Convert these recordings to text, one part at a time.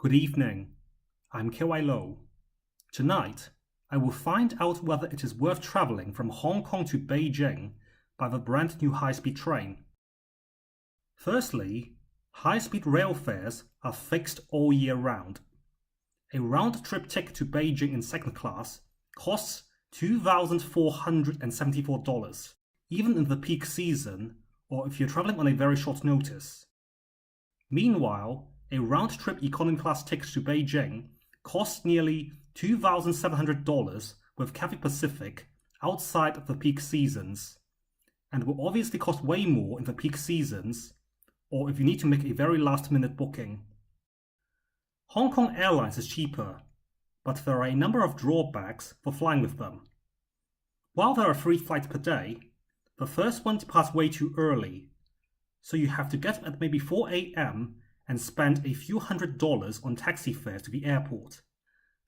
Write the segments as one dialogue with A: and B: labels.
A: Good evening. I'm KY Lo. Tonight, I will find out whether it is worth traveling from Hong Kong to Beijing by the brand new high-speed train. Firstly, high-speed rail fares are fixed all year round. A round-trip ticket to Beijing in second class costs $2,474, even in the peak season or if you're traveling on a very short notice. Meanwhile, a round-trip economy class ticket to Beijing costs nearly $2,700 with Cathay Pacific outside of the peak seasons, and will obviously cost way more in the peak seasons or if you need to make a very last-minute booking. Hong Kong Airlines is cheaper, but there are a number of drawbacks for flying with them. While there are 3 flights per day, the first one departs way too early, so you have to get up at maybe 4 a.m. and spend a few $100s on taxi fares to the airport.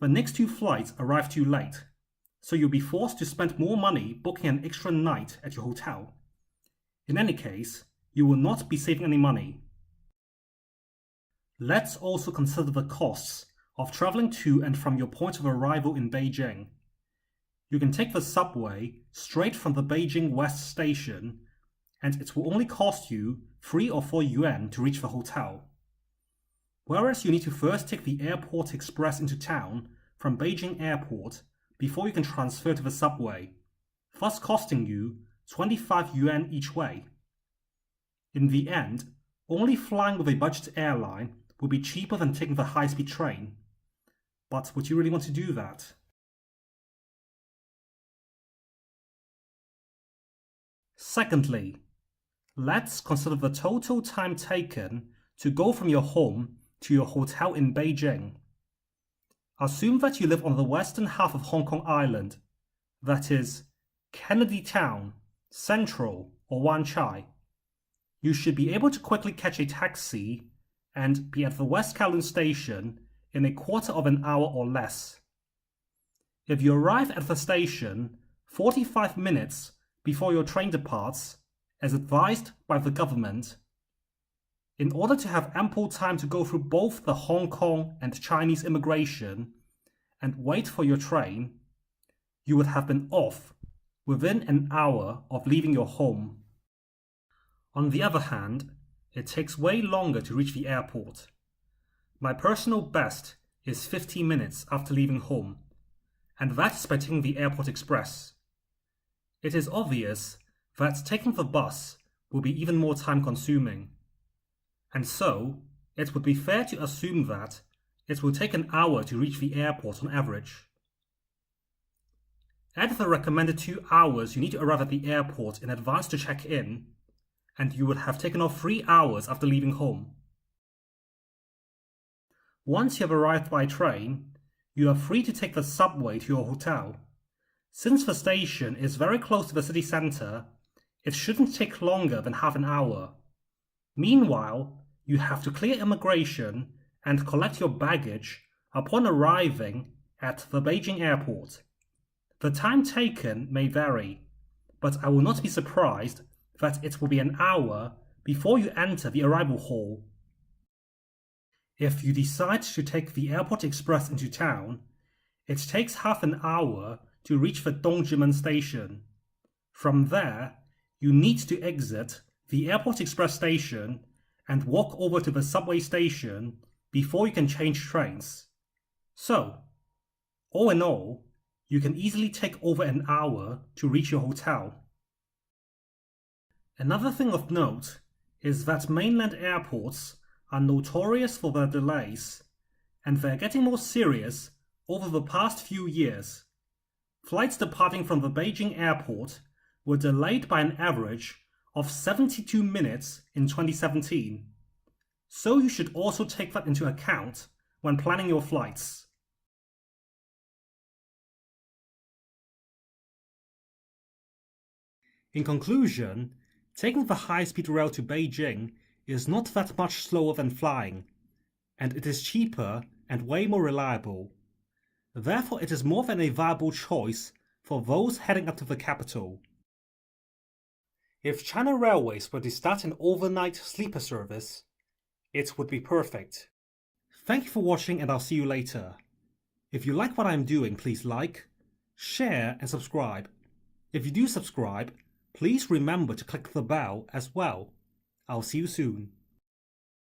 A: The next 2 flights arrive too late, so you'll be forced to spend more money booking an extra night at your hotel. In any case, you will not be saving any money. Let's also consider the costs of traveling to and from your point of arrival in Beijing. You can take the subway straight from the Beijing West Station, and it will only cost you 3 or 4 yuan to reach the hotel. Whereas you need to first take the Airport Express into town from Beijing Airport before you can transfer to the subway, thus costing you 25 yuan each way. In the end, only flying with a budget airline will be cheaper than taking the high-speed train. But would you really want to do that? Secondly, let's consider the total time taken to go from your home to your hotel in Beijing. Assume that you live on the western half of Hong Kong Island, that is, Kennedy Town, Central, or Wan Chai. You should be able to quickly catch a taxi and be at the West Kowloon station in a quarter of an hour or less. If you arrive at the station 45 minutes before your train departs, as advised by the government, in order to have ample time to go through both the Hong Kong and Chinese immigration and wait for your train, you would have been off within an hour of leaving your home. On the other hand, it takes way longer to reach the airport. My personal best is 50 minutes after leaving home, and that's by taking the Airport Express. It is obvious that taking the bus will be even more time-consuming, and so it would be fair to assume that it will take an hour to reach the airport on average. Add the recommended 2 hours you need to arrive at the airport in advance to check in, and you would have taken off 3 hours after leaving home. Once you have arrived by train, you are free to take the subway to your hotel. Since the station is very close to the city centre, it shouldn't take longer than half an hour. Meanwhile, you have to clear immigration and collect your baggage upon arriving at the Beijing airport. The time taken may vary, but I will not be surprised that it will be an hour before you enter the arrival hall. If you decide to take the Airport Express into town, it takes half an hour to reach the Dongzhimen station. From there, you need to exit the Airport Express station and walk over to the subway station before you can change trains. So, all in all, you can easily take over an hour to reach your hotel. Another thing of note is that mainland airports are notorious for their delays, and they're getting more serious over the past few years. Flights departing from the Beijing airport were delayed by an average of 72 minutes in 2017. So you should also take that into account when planning your flights. In conclusion, taking the high-speed rail to Beijing is not that much slower than flying, and it is cheaper and way more reliable. Therefore, it is more than a viable choice for those heading up to the capital. If China Railways were to start an overnight sleeper service, it would be perfect. Thank you for watching and I'll see you later. If you like what I'm doing, please like, share and subscribe. If you do subscribe, please remember to click the bell as well. I'll see you soon.